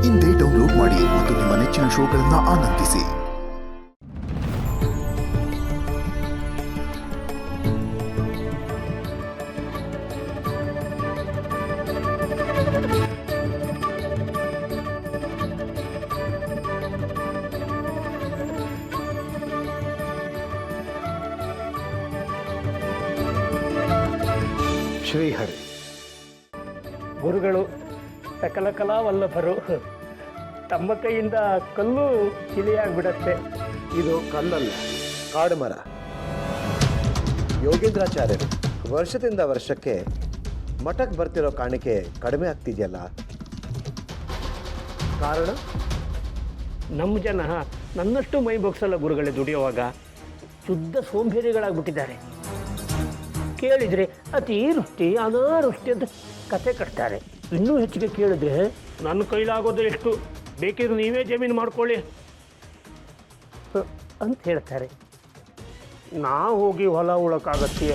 ಇಂದೇ ಡೌನ್ಲೋಡ್ ಮಾಡಿ ಮತ್ತು ನಿಮ್ಮ ನೆಚ್ಚಿನ ಶೋಗಳನ್ನು ಆನಂದಿಸಿ. ಶ್ರೀಹರಿ ಗುರುಗಳು ಸಕಲ ಕಲಾವಲ್ಲಭರು. ತಮ್ಮ ಕೈಯಿಂದ ಕಲ್ಲು ಶಿಲೆಯಾಗ್ಬಿಡತ್ತೆ. ಇದು ಕಲ್ಲಲ್ಲ, ಕಾಡು ಮರ. ಯೋಗೇಂದ್ರಾಚಾರ್ಯರು ವರ್ಷದಿಂದ ವರ್ಷಕ್ಕೆ ಮಠಕ್ಕೆ ಬರ್ತಿರೋ ಕಾಣಿಕೆ ಕಡಿಮೆ ಆಗ್ತಿದೆಯಲ್ಲ, ಕಾರಣ? ನಮ್ಮ ಜನ ನನ್ನಷ್ಟು ಮೈ ಬೊಗ್ಸಲ್ಲ ಗುರುಗಳೇ. ದುಡಿಯುವಾಗ ಶುದ್ಧ ಸೋಂಬೇರಿಗಳಾಗ್ಬಿಟ್ಟಿದ್ದಾರೆ. ಕೇಳಿದರೆ ಅತಿ ವೃಷ್ಟಿ ಅನಾವೃಷ್ಟಿ ಅಂತ ಕತೆ ಕಟ್ತಾರೆ. ಇನ್ನೂ ಹೆಚ್ಚಿಗೆ ಕೇಳಿದ್ರೆ ನನ್ನ ಕೈಲಾಗೋದು ಎಷ್ಟು ಬೇಕಿದ್ರು ನೀವೇ ಜಮೀನು ಮಾಡ್ಕೊಳ್ಳಿ ಅಂತ ಹೇಳ್ತಾರೆ. ನಾವು ಹೋಗಿ ಹೊಲ ಉಳಕ್ಕಾಗತ್ತೆ.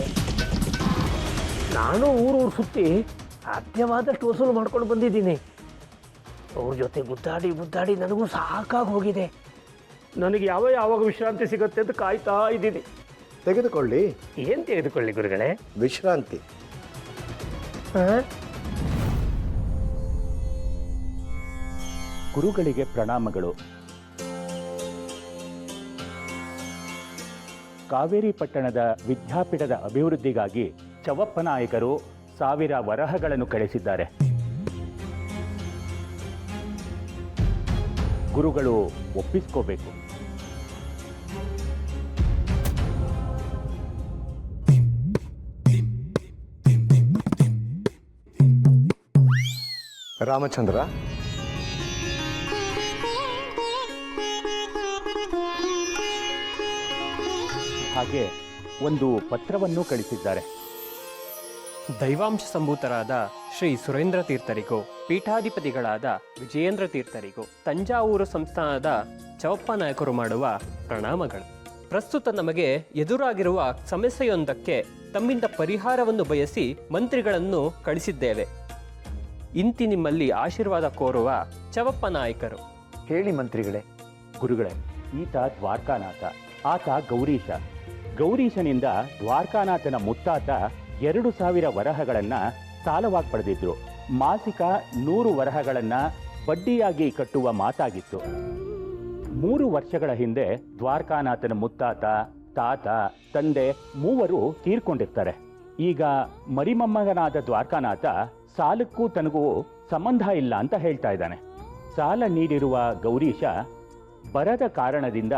ನಾನು ಊರು ಸುತ್ತಿ ಸಾಧ್ಯವಾದಷ್ಟು ವಸೂಲು ಮಾಡ್ಕೊಂಡು ಬಂದಿದ್ದೀನಿ. ಅವ್ರ ಜೊತೆ ಮುದ್ದಾಡಿ ನನಗೂ ಸಾಕಾಗಿ ಹೋಗಿದೆ. ನನಗೆ ಯಾವಾಗ ವಿಶ್ರಾಂತಿ ಸಿಗುತ್ತೆ ಅಂತ ಕಾಯ್ತಾ ಇದ್ದೀನಿ. ತೆಗೆದುಕೊಳ್ಳಿ. ಏನು ತೆಗೆದುಕೊಳ್ಳಿ ಗುರುಗಳೇ? ವಿಶ್ರಾಂತಿ. ಗುರುಗಳಿಗೆ ಪ್ರಣಾಮಗಳು. ಕಾವೇರಿ ಪಟ್ಟಣದ ವಿದ್ಯಾಪೀಠದ ಅಭಿವೃದ್ಧಿಗಾಗಿ ಚವಪ್ಪ ನಾಯಕರು 1000 ವರಹಗಳನ್ನು ಕಳಿಸಿದ್ದಾರೆ. ಗುರುಗಳು ಒಪ್ಪಿಸ್ಕೋಬೇಕು. ರಾಮಚಂದ್ರ, ಹಾಗೆ ಒಂದು ಪತ್ರವನ್ನು ಕಳಿಸಿದ್ದಾರೆ. ದೈವಾಂಶ ಸಂಭೂತರಾದ ಶ್ರೀ ಸುರೇಂದ್ರ ತೀರ್ಥರಿಗೂ ಪೀಠಾಧಿಪತಿಗಳಾದ ವಿಜಯೇಂದ್ರ ತೀರ್ಥರಿಗೂ ತಂಜಾವೂರು ಸಂಸ್ಥಾನದ ಚವಪ್ಪ ನಾಯಕರು ಮಾಡುವ ಪ್ರಣಾಮಗಳು. ಪ್ರಸ್ತುತ ನಮಗೆ ಎದುರಾಗಿರುವ ಸಮಸ್ಯೆಯೊಂದಕ್ಕೆ ತಮ್ಮಿಂದ ಪರಿಹಾರವನ್ನು ಬಯಸಿ ಮಂತ್ರಿಗಳನ್ನು ಕಳಿಸಿದ್ದೇವೆ. ಇಂತಿ ನಿಮ್ಮಲ್ಲಿ ಆಶೀರ್ವಾದ ಕೋರುವ ಚವಪ್ಪ ನಾಯಕರು. ಹೇಳಿ ಮಂತ್ರಿಗಳೇ. ಗುರುಗಳೇ, ಈತ ದ್ವಾರಕಾನಾಥ, ಆತ ಗೌರೀಶ. ಗೌರೀಶನಿಂದ ದ್ವಾರಕಾನಾಥನ ಮುತ್ತಾತ 2000 ವರಹಗಳನ್ನು ಸಾಲವಾಗಿ ಪಡೆದಿದ್ರು. ಮಾಸಿಕ 100 ವರಹಗಳನ್ನು ಬಡ್ಡಿಯಾಗಿ ಕಟ್ಟುವ ಮಾತಾಗಿತ್ತು. 3 ವರ್ಷಗಳ ಹಿಂದೆ ದ್ವಾರಕಾನಾಥನ ಮುತ್ತಾತ, ತಾತ, ತಂದೆ ಮೂವರು ತೀರ್ಕೊಂಡಿರ್ತಾರೆ. ಈಗ ಮರಿಮಮ್ಮಗನಾದ ದ್ವಾರಕಾನಾಥ ಸಾಲಕ್ಕೂ ತನಗೂ ಸಂಬಂಧ ಇಲ್ಲ ಅಂತ ಹೇಳ್ತಾ ಇದ್ದಾನೆ. ಸಾಲ ನೀಡಿರುವ ಗೌರೀಶ ಬರದ ಕಾರಣದಿಂದ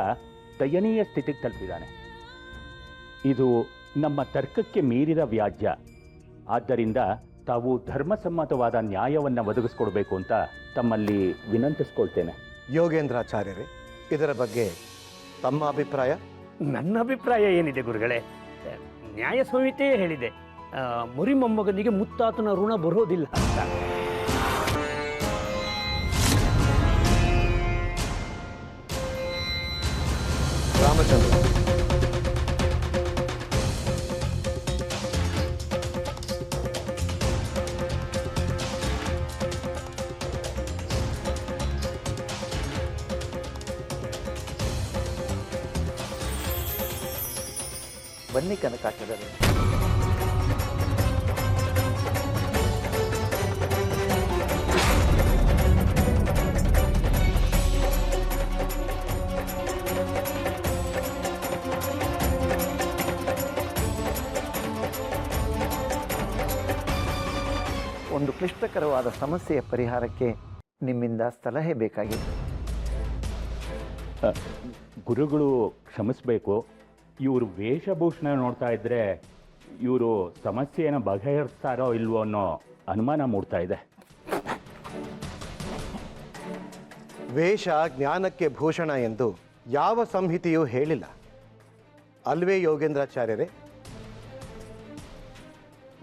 ದಯನೀಯ ಸ್ಥಿತಿಗೆ ತಲುಪಿದ್ದಾನೆ. ಇದು ನಮ್ಮ ತರ್ಕಕ್ಕೆ ಮೀರಿದ ವ್ಯಾಜ್ಯ. ಆದ್ದರಿಂದ ತಾವು ಧರ್ಮಸಮ್ಮತವಾದ ನ್ಯಾಯವನ್ನು ಒದಗಿಸ್ಕೊಡ್ಬೇಕು ಅಂತ ತಮ್ಮಲ್ಲಿ ವಿನಂತಿಸ್ಕೊಳ್ತೇನೆ. ಯೋಗೇಂದ್ರಾಚಾರ್ಯರೇ, ಇದರ ಬಗ್ಗೆ ತಮ್ಮ ಅಭಿಪ್ರಾಯ? ನನ್ನ ಅಭಿಪ್ರಾಯ ಏನಿದೆ ಗುರುಗಳೇ? ನ್ಯಾಯ ಸಂಹಿತೆಯೇ ಹೇಳಿದೆ, ಮುರಿ ಮೊಮ್ಮಗನಿಗೆ ಮುತ್ತಾತನ ಋಣ ಬರೋದಿಲ್ಲ ಅಂತ. ರಾಮಚಂದ್ರ, ಬನ್ನಿ ಕನಕಾಚಲರು. ಒಂದು ಕ್ಲಿಷ್ಟಕರವಾದ ಸಮಸ್ಯೆಯ ಪರಿಹಾರಕ್ಕೆ ನಿಮ್ಮಿಂದ ಸಲಹೆ ಬೇಕಾಗಿತ್ತು. ಗುರುಗಳು ಕ್ಷಮಿಸಬೇಕು. ಇವರು ವೇಷಭೂಷಣ ನೋಡ್ತಾ ಇದ್ರೆ ಇವರು ಸಮಸ್ಯೆಯನ್ನು ಬಗೆಹರಿಸ್ತಾರೋ ಇಲ್ವೋ ಅನ್ನೋ ಅನುಮಾನ ಮೂಡ್ತಾ ಇದೆ. ವೇಷ ಜ್ಞಾನಕ್ಕೆ ಭೂಷಣ ಎಂದು ಯಾವ ಸಂಹಿತೆಯೂ ಹೇಳಿಲ್ಲ ಅಲ್ವೇ ಯೋಗೇಂದ್ರಾಚಾರ್ಯರೇ?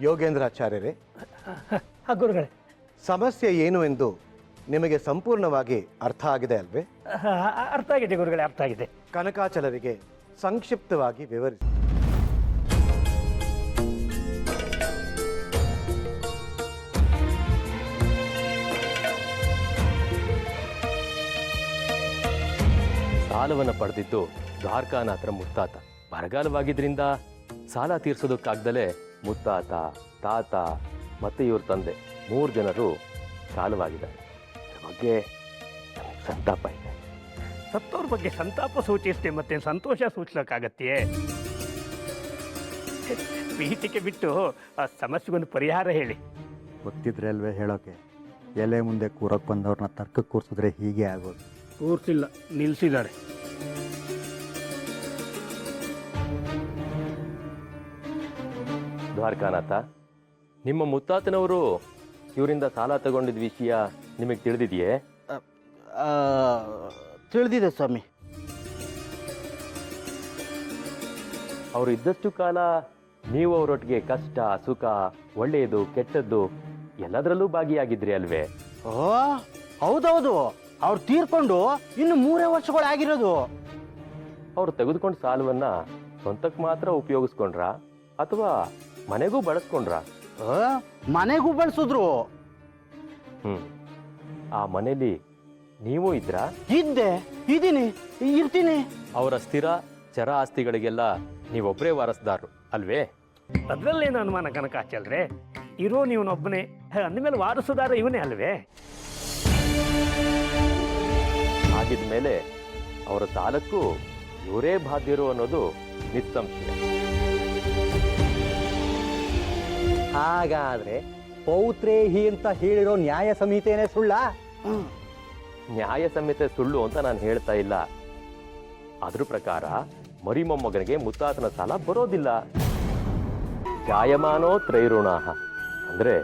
ಯೋಗೇಂದ್ರಾಚಾರ್ಯರೇ, ಗುರುಗಳೇ, ಸಮಸ್ಯೆ ಏನು ಎಂದು ನಿಮಗೆ ಸಂಪೂರ್ಣವಾಗಿ ಅರ್ಥ ಆಗಿದೆ ಅಲ್ವೇ? ಅರ್ಥ ಆಗಿದೆ ಗುರುಗಳೇ, ಅರ್ಥ ಆಗಿದೆ. ಕನಕಾಚಲರಿಗೆ ಸಂಕ್ಷಿಪ್ತವಾಗಿ ವಿವರಿಸಿ. ಸಾಲವನ್ನು ಪಡೆದಿದ್ದು ದ್ವಾರಕಾನಾಥರ ಮುತ್ತಾತ. ಬರಗಾಲವಾಗಿದ್ದರಿಂದ ಸಾಲ ತೀರ್ಸೋದಕ್ಕಾಗ್ದಲೇ ಮುತ್ತಾತ, ತಾತ ಮತ್ತು ಇವ್ರ ತಂದೆ 3 ಜನರು ಸಾಲವಾಗಿದ್ದಾರೆ. ಇದ್ರ ಬಗ್ಗೆ ನಮಗೆ ಸಂತಾಪ ಇದೆ. ಸತ್ತವ್ರ ಬಗ್ಗೆ ಸಂತಾಪ ಸೂಚಿಸ್ತೆ ಮತ್ತೆ ಸಂತೋಷ ಸೂಚಿಸೋಕ್ಕಾಗತ್ತೆಯೇ? ಪೀಠಿಕೆ ಬಿಟ್ಟು ಆ ಸಮಸ್ಯೆಗೊಂದು ಪರಿಹಾರ ಹೇಳಿ. ಗೊತ್ತಿದ್ರೆ ಅಲ್ವೇ ಹೇಳೋಕೆ. ಎಲೆ ಮುಂದೆ ಕೂರಕ್ಕೆ ಬಂದವ್ರನ್ನ ತರ್ಕಕ್ಕೆ ಕೂರಿಸಿದ್ರೆ ಹೀಗೆ ಆಗೋದು. ಕೂರ್ಸಿಲ್ಲ, ನಿಲ್ಲಿಸಿದ್ದಾರೆ. ದ್ವಾರಕಾನಾಥ, ನಿಮ್ಮ ಮುತ್ತಾತನವರು ಇವರಿಂದ ಸಾಲ ತಗೊಂಡಿದ್ದ ವಿಷಯ ನಿಮಗೆ ತಿಳಿದಿದೆಯೇ? ತಿಳಿದಿದೆ ಸ್ವಾಮಿ. ಅವರು ಇದ್ದಷ್ಟು ಕಾಲ ನೀವು ಅವರೊಟ್ಟಿಗೆ ಕಷ್ಟ, ಸುಖ, ಒಳ್ಳೆಯದು, ಕೆಟ್ಟದ್ದು ಎಲ್ಲದರಲ್ಲೂ ಭಾಗಿಯಾಗಿದ್ರಿ ಅಲ್ವೇ? ಓ ಹೌದೌದು, ಅವ್ರು ತೀರ್ಕೊಂಡು ಇನ್ನು 3 ವರ್ಷಗಳಾಗಿರೋದು. ಅವ್ರು ತೆಗೆದುಕೊಂಡ ಸಾಲವನ್ನ ಸ್ವಂತಕ್ಕೆ ಮಾತ್ರ ಉಪಯೋಗಿಸ್ಕೊಂಡ್ರ ಅಥವಾ ಮನೆಗೂ ಬಳಸ್ಕೊಂಡ್ರ? ಮನೆಗೂ ಬಳಸಿದ್ರು. ಆ ಮನೇಲಿ ನೀವು ಇದ್ರಾ? ಇದೀನಿ, ಇರ್ತೀನಿ. ಅವರ ಸ್ಥಿರ ಚರ ಆಸ್ತಿಗಳಿಗೆಲ್ಲ ನೀವೊಬ್ಬರೇ ವಾರಸ್ದಾರರು ಅಲ್ವೇ? ಅದರಲ್ಲೇನು ಅನುಮಾನ ಕನಕಾಚಲ್ರೆ? ಇರೋ ನೀವನೊಬ್ಬನೇ, ಅಂದಮೇಲೆ ವಾರಸುದಾರ ಇವನೇ ಅಲ್ವೇ? ಹಾಗಿದ್ಮೇಲೆ ಅವರ ಸಾಲಕ್ಕೂ ಇವರೇ ಬಾಧ್ಯರು ಅನ್ನೋದು ನಿಸ್ಸಂಶಯ. ಹಾಗಾದ್ರೆ ಪೌತ್ರೇಹಿ ಅಂತ ಹೇಳಿರೋ ನ್ಯಾಯ ಸಂಹಿತೆನೇ ಸುಳ್ಳ? ನ್ಯಾಯ ಸಂಹಿತೆ ಸುಳ್ಳು ಅಂತ ನಾನು ಹೇಳ್ತಾ ಇಲ್ಲ. ಅದ್ರ ಪ್ರಕಾರ ಮರಿ ಮೊಮ್ಮಗನಿಗೆ ಮುತ್ತಾತನ ಸಾಲ ಬರೋದಿಲ್ಲ. ಜಾಯಮಾನೋ ತ್ರೈಋಣ ಅಂದ್ರೆ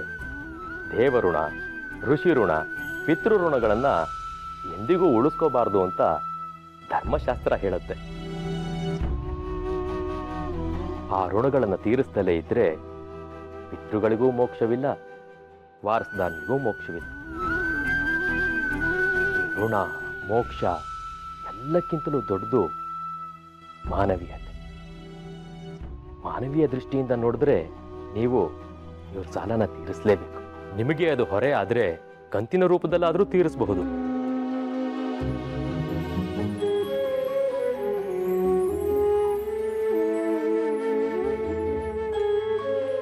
ದೇವಋಣ, ಋಷಿ ಋಣ, ಪಿತೃಋಣಗಳನ್ನ ಎಂದಿಗೂ ಉಳಿಸ್ಕೋಬಾರ್ದು ಅಂತ ಧರ್ಮಶಾಸ್ತ್ರ ಹೇಳುತ್ತೆ. ಆ ಋಣಗಳನ್ನು ತೀರಿಸ್ತಲೇ ಇದ್ರೆ ಪಿತೃಗಳಿಗೂ ಮೋಕ್ಷವಿಲ್ಲ, ವಾರಸ್ದಾರನಿಗೂ ಮೋಕ್ಷವಿಲ್ಲ. ಋಣ, ಮೋಕ್ಷ ಎಲ್ಲಕ್ಕಿಂತಲೂ ದೊಡ್ಡದು ಮಾನವೀಯತೆ. ಮಾನವೀಯ ದೃಷ್ಟಿಯಿಂದ ನೋಡಿದ್ರೆ ನೀವು ಇವ್ರ ಸಾಲನ ತೀರಿಸಲೇಬೇಕು. ನಿಮಗೆ ಅದು ಹೊರೆ ಆದ್ರೆ ಕಂತಿನ ರೂಪದಲ್ಲಾದರೂ ತೀರಿಸಬಹುದು.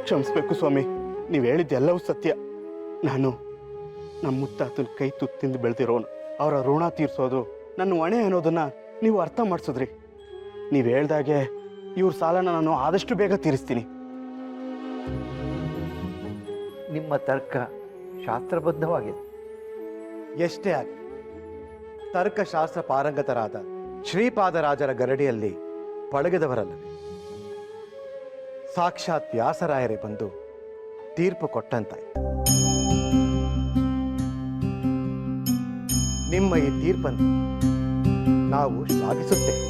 ಕ್ಷಮಿಸ್ಬೇಕು ಸ್ವಾಮಿ, ನೀವು ಹೇಳಿದ್ದೆಲ್ಲವೂ ಸತ್ಯ. ನಾನು ನಮ್ಮ ಮುತ್ತಾತನ ಕೈ ತುತ್ತಿಂದು ಬೆಳೆದಿರೋನು. ಅವರ ಋಣ ತೀರಿಸೋದು ನನ್ನ ಹೊಣೆ ಅನ್ನೋದನ್ನ ನೀವು ಅರ್ಥ ಮಾಡಿಸಿದ್ರಿ. ನೀವು ಹೇಳ್ದಾಗೆ ಇವ್ರ ಸಾಲನ ನಾನು ಆದಷ್ಟು ಬೇಗ ತೀರಿಸ್ತೀನಿ. ನಿಮ್ಮ ತರ್ಕ ಶಾಸ್ತ್ರಬದ್ಧವಾಗಿದೆ. ಎಷ್ಟೇ ಆಗಲಿ, ತರ್ಕಶಾಸ್ತ್ರ ಪಾರಂಗತರಾದ ಶ್ರೀಪಾದರಾಜರ ಗರಡಿಯಲ್ಲಿ ಪಳಗಿದವರಲ್ಲವೇ? ಸಾಕ್ಷಾತ್ ವ್ಯಾಸರಾಯರೇ ಬಂದು ತೀರ್ಪು ಕೊಟ್ಟಂತಾಯ್ತು. ನಿಮ್ಮ ಈ ತೀರ್ಪನ್ನು ನಾವು ಶ್ಲಾಘಿಸುತ್ತೇವೆ.